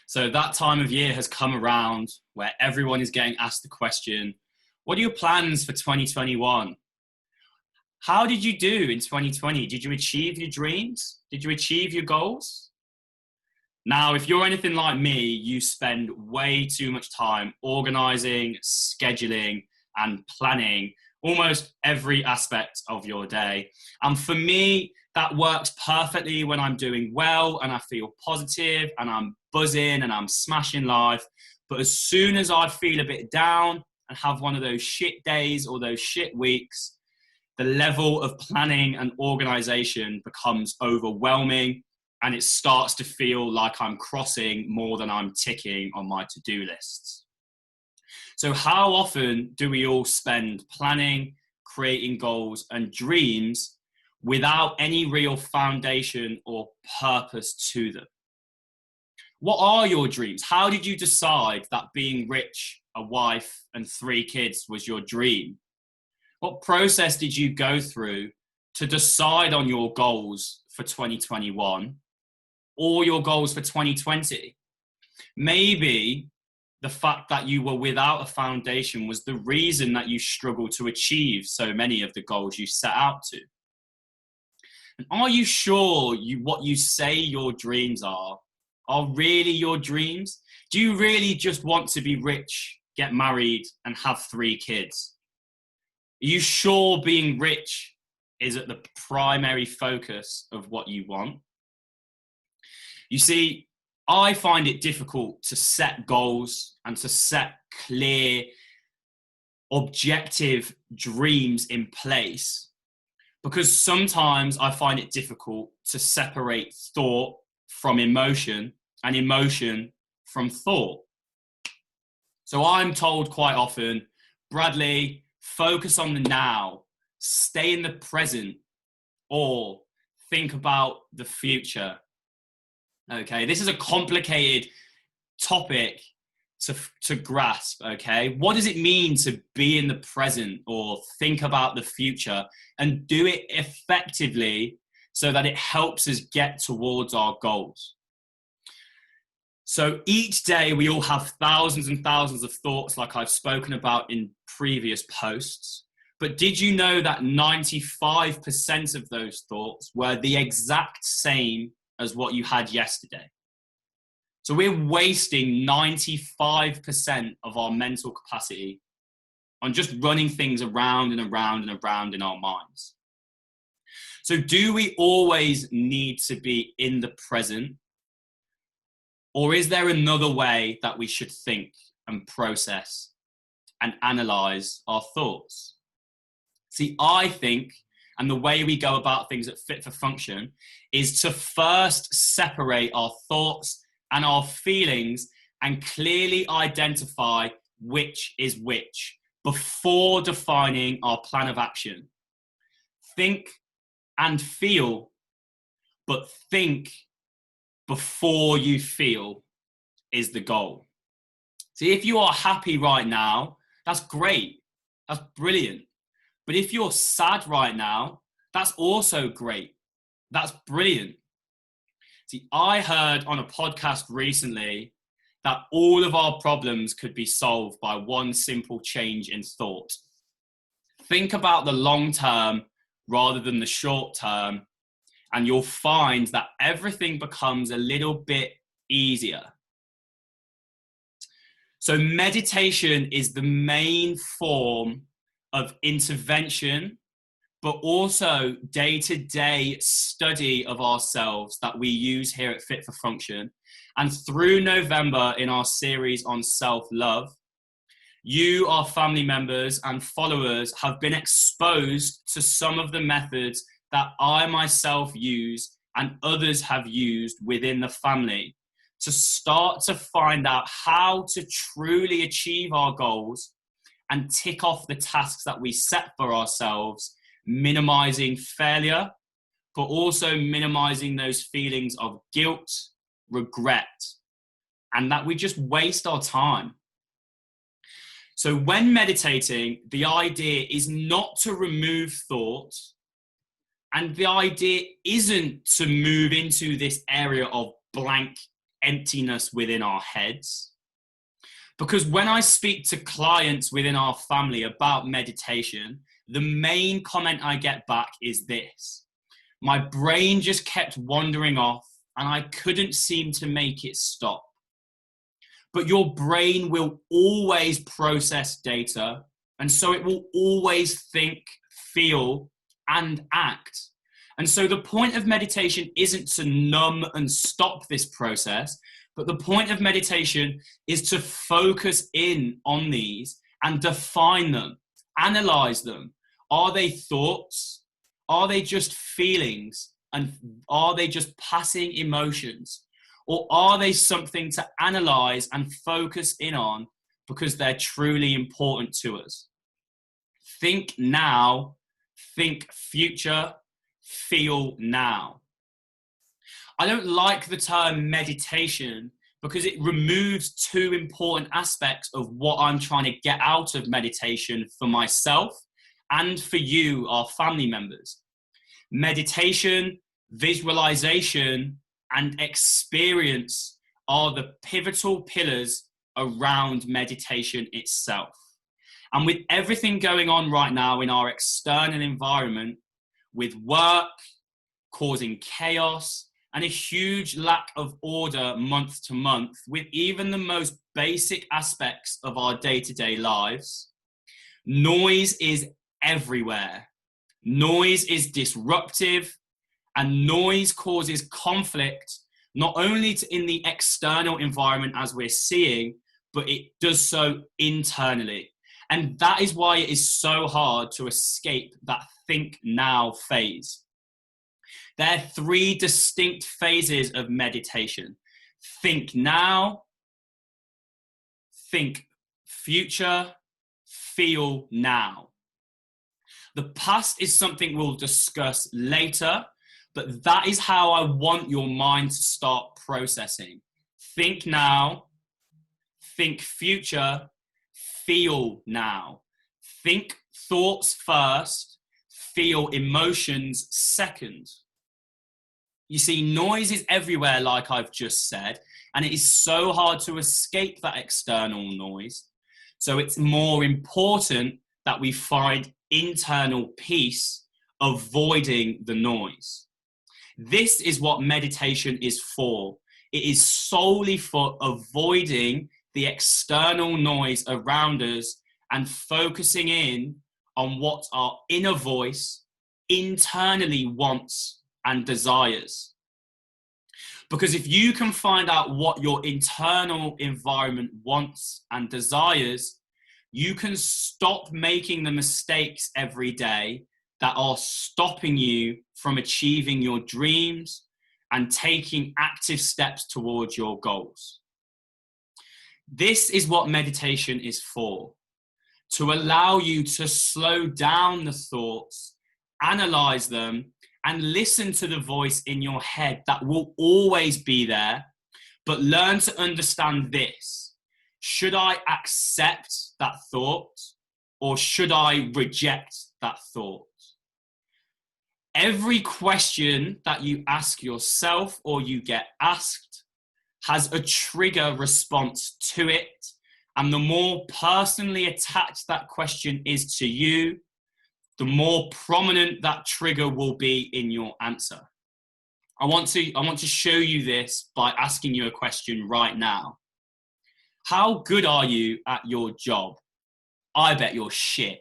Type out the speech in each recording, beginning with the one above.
So that time of year has come around where everyone is getting asked the question, what are your plans for 2021? How did you do in 2020? Did you achieve your dreams? Did you achieve your goals? Now, if you're anything like me, you spend way too much time organizing, scheduling, and planning almost every aspect of your day. And for me, that works perfectly when I'm doing well and I feel positive and I'm buzzing and I'm smashing life. But as soon as I feel a bit down and have one of those shit days or those shit weeks, the level of planning and organization becomes overwhelming and it starts to feel like I'm crossing more than I'm ticking on my to-do lists. So how often do we all spend planning, creating goals and dreams without any real foundation or purpose to them? What are your dreams? How did you decide that being rich, a wife and 3 kids was your dream? What process did you go through to decide on your goals for 2021 or your goals for 2020? Maybe the fact that you were without a foundation was the reason that you struggled to achieve so many of the goals you set out to. And are you sure what you say your dreams are really your dreams? Do you really just want to be rich, get married, and have 3 kids? Are you sure being rich is at the primary focus of what you want? You see, I find it difficult to set goals and to set clear, objective dreams in place because sometimes I find it difficult to separate thought from emotion and emotion from thought. So I'm told quite often, Bradley, focus on the now, stay in the present, or think about the future. Okay, this is a complicated topic to grasp, okay? What does it mean to be in the present or think about the future and do it effectively so that it helps us get towards our goals? So each day we all have thousands and thousands of thoughts like I've spoken about in previous posts. But did you know that 95% of those thoughts were the exact same as what you had yesterday? So we're wasting 95% of our mental capacity on just running things around and around and around in our minds. So do we always need to be in the present? Or is there another way that we should think and process and analyze our thoughts? See, I think, and the way we go about things at Fit for Function is to first separate our thoughts and our feelings and clearly identify which is which before defining our plan of action. Think and feel, but think before you feel is the goal. See, if you are happy right now, that's great. That's brilliant. But if you're sad right now, that's also great. That's brilliant. See, I heard on a podcast recently that all of our problems could be solved by one simple change in thought. Think about the long term rather than the short term, and you'll find that everything becomes a little bit easier. So meditation is the main form of intervention, but also day-to-day study of ourselves that we use here at Fit for Function. And through November in our series on self-love, you, our family members and followers, have been exposed to some of the methods that I myself use and others have used within the family to start to find out how to truly achieve our goals and tick off the tasks that we set for ourselves, minimizing failure, but also minimizing those feelings of guilt, regret, and that we just waste our time. So when meditating, the idea is not to remove thought, and the idea isn't to move into this area of blank emptiness within our heads. Because when I speak to clients within our family about meditation, the main comment I get back is this: my brain just kept wandering off and I couldn't seem to make it stop. But your brain will always process data, and so it will always think, feel, and act. And so the point of meditation isn't to numb and stop this process, but the point of meditation is to focus in on these and define them, analyze them. Are they thoughts? Are they just feelings? And are they just passing emotions? Or are they something to analyze and focus in on because they're truly important to us? Think now, think future, feel now. I don't like the term meditation because it removes two important aspects of what I'm trying to get out of meditation for myself and for you, our family members. Meditation, visualization, and experience are the pivotal pillars around meditation itself. And with everything going on right now in our external environment, with work causing chaos and a huge lack of order month to month, with even the most basic aspects of our day-to-day lives, noise is everywhere. Noise is disruptive, and noise causes conflict, not only in the external environment as we're seeing, but it does so internally. And that is why it is so hard to escape that think now phase. There are three distinct phases of meditation: think now, think future, feel now. The past is something we'll discuss later, but that is how I want your mind to start processing. Think now, think future, feel now. Think thoughts first, feel emotions second. You see, noise is everywhere, like I've just said, and it is so hard to escape that external noise. So it's more important that we find internal peace, avoiding the noise. This is what meditation is for. It is solely for avoiding the external noise around us and focusing in on what our inner voice internally wants and desires. Because if you can find out what your internal environment wants and desires, you can stop making the mistakes every day that are stopping you from achieving your dreams and taking active steps towards your goals. This is what meditation is for: to allow you to slow down the thoughts, analyze them, and listen to the voice in your head that will always be there, but learn to understand this. Should I accept that thought, or should I reject that thought? Every question that you ask yourself or you get asked has a trigger response to it. And the more personally attached that question is to you, the more prominent that trigger will be in your answer. I want to show you this by asking you a question right now. How good are you at your job? I bet you're shit.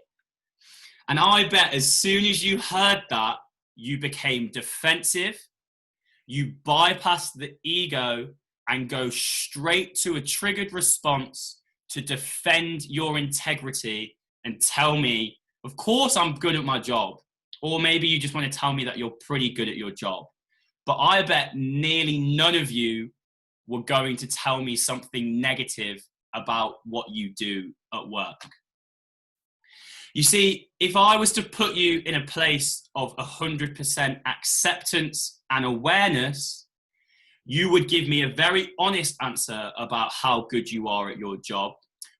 And I bet as soon as you heard that, you became defensive, you bypass the ego and go straight to a triggered response to defend your integrity and tell me, of course I'm good at my job. Or maybe you just want to tell me that you're pretty good at your job. But I bet nearly none of you were going to tell me something negative about what you do at work. You see, if I was to put you in a place of 100% acceptance and awareness, you would give me a very honest answer about how good you are at your job,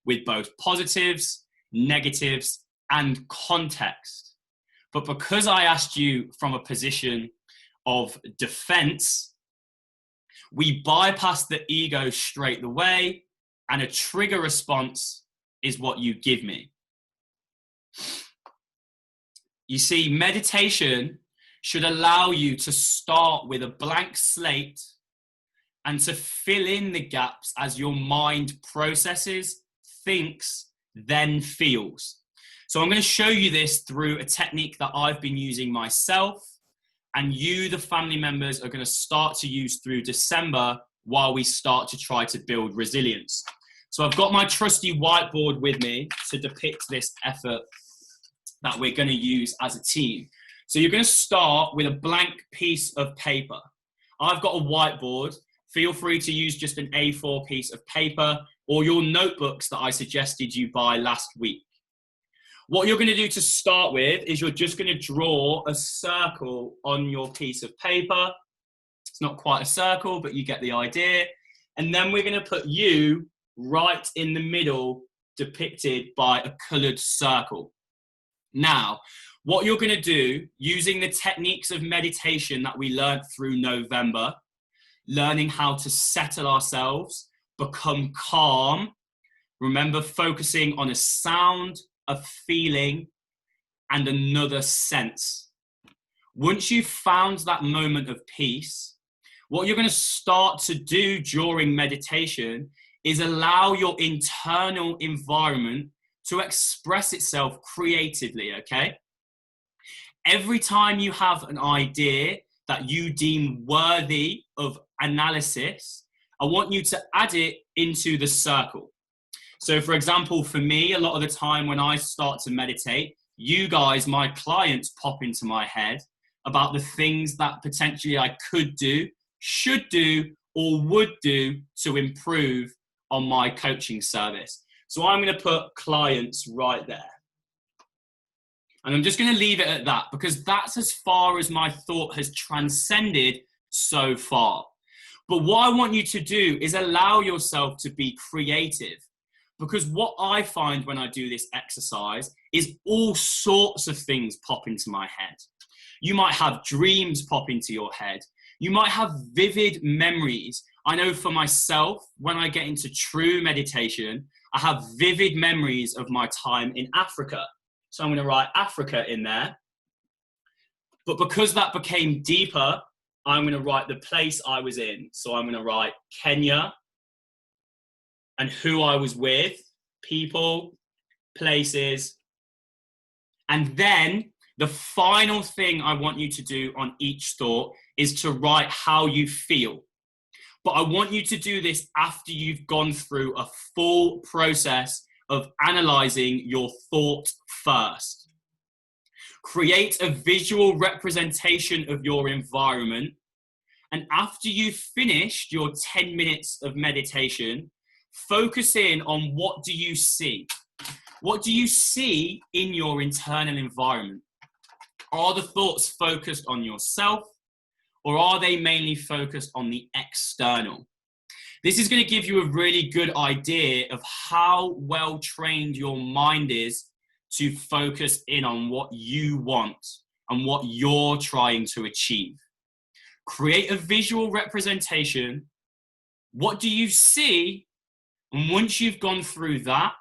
with both positives, negatives, and context. But because I asked you from a position of defense, We bypass the ego straight away, and a trigger response is what you give me. You see, meditation should allow you to start with a blank slate and to fill in the gaps as your mind processes, thinks, then feels. So I'm going to show you this through a technique that I've been using myself, and you, the family members, are going to start to use through December while we start to try to build resilience. So I've got my trusty whiteboard with me to depict this effort that we're going to use as a team. So you're going to start with a blank piece of paper. I've got a whiteboard. Feel free to use just an A4 piece of paper or your notebooks that I suggested you buy last week. What you're going to do to start with is you're just going to draw a circle on your piece of paper. It's not quite a circle, but you get the idea. And then we're going to put you right in the middle, depicted by a coloured circle. Now, what you're going to do, using the techniques of meditation that we learned through November, learning how to settle ourselves, become calm, remember focusing on a sound, a feeling, and another sense. Once you've found that moment of peace, what you're going to start to do during meditation is allow your internal environment to express itself creatively, okay? Every time you have an idea that you deem worthy of analysis, I want you to add it into the circle. So for example, for me, a lot of the time when I start to meditate, you guys, my clients, pop into my head about the things that potentially I could do, should do, or would do to improve on my coaching service. So I'm going to put clients right there. And I'm just going to leave it at that because that's as far as my thought has transcended so far. But what I want you to do is allow yourself to be creative. Because what I find when I do this exercise is all sorts of things pop into my head. You might have dreams pop into your head. You might have vivid memories. I know for myself, when I get into true meditation, I have vivid memories of my time in Africa. So I'm going to write Africa in there. But because that became deeper, I'm going to write the place I was in. So I'm going to write Kenya, and who I was with, people, places. And then the final thing I want you to do on each thought is to write how you feel. But I want you to do this after you've gone through a full process of analyzing your thought first. Create a visual representation of your environment. And after you've finished your 10 minutes of meditation, focus in on what do you see? What do you see in your internal environment? Are the thoughts focused on yourself, or are they mainly focused on the external? This is going to give you a really good idea of how well trained your mind is to focus in on what you want and what you're trying to achieve. Create a visual representation. What do you see? And once you've gone through that,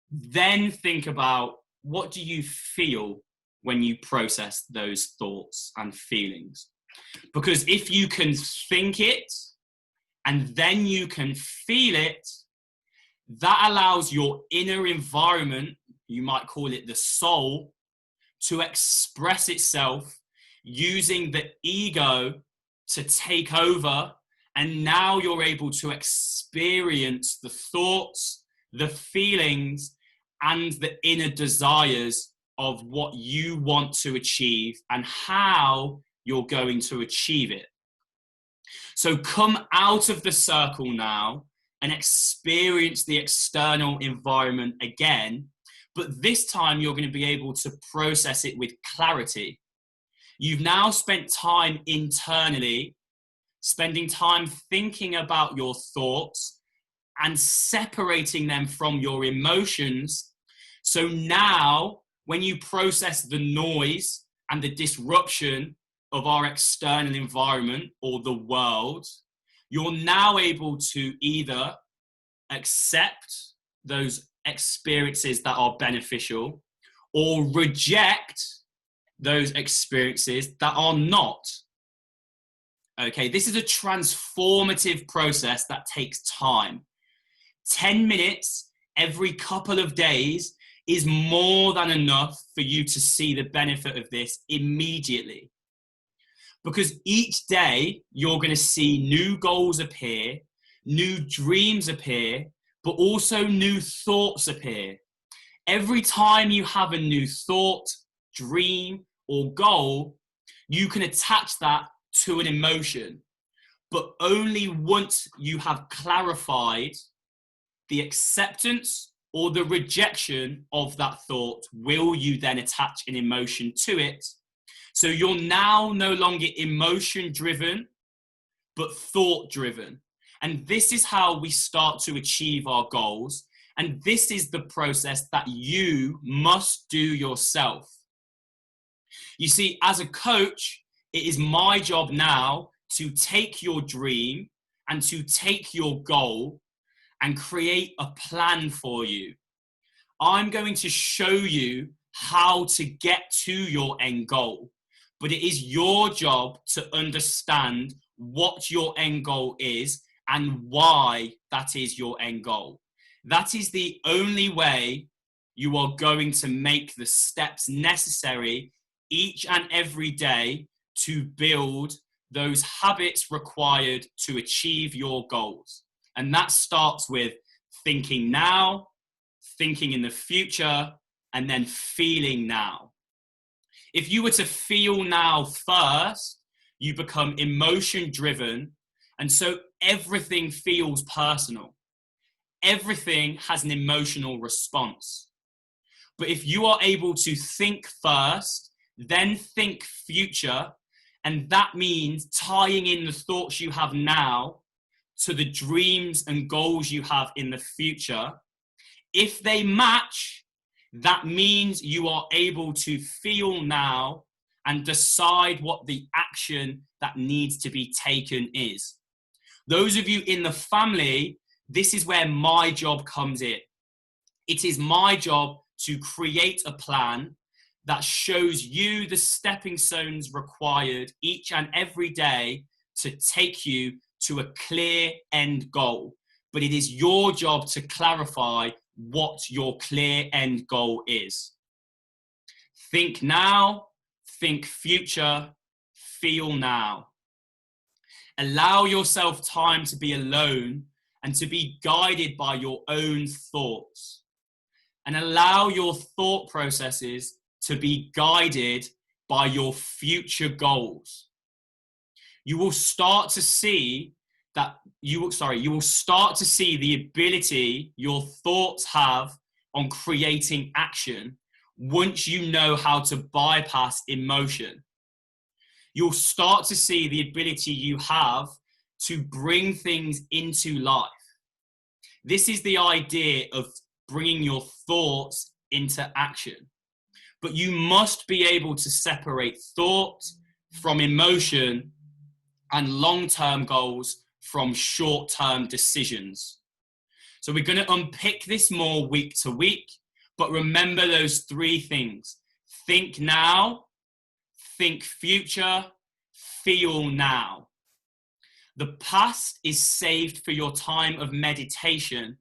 then think about what do you feel when you process those thoughts and feelings. Because if you can think it and then you can feel it, that allows your inner environment, you might call it the soul, to express itself using the ego to take over. And now you're able to experience the thoughts, the feelings, and the inner desires of what you want to achieve and how you're going to achieve it. So come out of the circle now and experience the external environment again, but this time you're going to be able to process it with clarity. You've now spent time internally, spending time thinking about your thoughts and separating them from your emotions. So now, when you process the noise and the disruption of our external environment or the world, you're now able to either accept those experiences that are beneficial or reject those experiences that are not. Okay, this is a transformative process that takes time. 10 minutes every couple of days is more than enough for you to see the benefit of this immediately. Because each day you're going to see new goals appear, new dreams appear, but also new thoughts appear. Every time you have a new thought, dream, or goal, you can attach that to an emotion. But only once you have clarified the acceptance or the rejection of that thought will you then attach an emotion to it. So you're now no longer emotion driven, but thought driven. And this is how we start to achieve our goals. And this is the process that you must do yourself. You see, as a coach, it is my job now to take your dream and to take your goal and create a plan for you. I'm going to show you how to get to your end goal, but it is your job to understand what your end goal is and why that is your end goal. That is the only way you are going to make the steps necessary each and every day to build those habits required to achieve your goals. And that starts with thinking now, thinking in the future, and then feeling now. If you were to feel now first, you become emotion driven. And so everything feels personal. Everything has an emotional response. But if you are able to think first, then think future, and that means tying in the thoughts you have now to the dreams and goals you have in the future. If they match, that means you are able to feel now and decide what the action that needs to be taken is. Those of you in the family, this is where my job comes in. It is my job to create a plan that shows you the stepping stones required each and every day to take you to a clear end goal. But it is your job to clarify what your clear end goal is. Think now, think future, feel now. Allow yourself time to be alone and to be guided by your own thoughts. And allow your thought processes to be guided by your future goals. You will start to see you will start to see the ability your thoughts have on creating action once you know how to bypass emotion. You'll start to see the ability you have to bring things into life. This is the idea of bringing your thoughts into action. But you must be able to separate thought from emotion and long-term goals from short-term decisions. So we're going to unpick this more week to week, but remember those three things. Think now, think future, feel now. The past is saved for your time of meditation,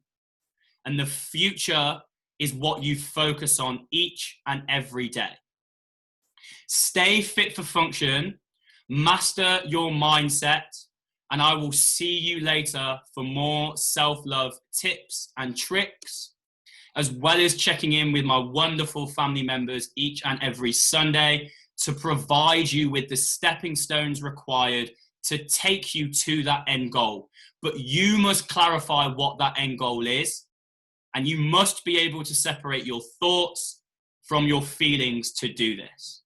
and the future is what you focus on each and every day. Stay fit for function, master your mindset, and I will see you later for more self-love tips and tricks, as well as checking in with my wonderful family members each and every Sunday to provide you with the stepping stones required to take you to that end goal. But you must clarify what that end goal is, and you must be able to separate your thoughts from your feelings to do this.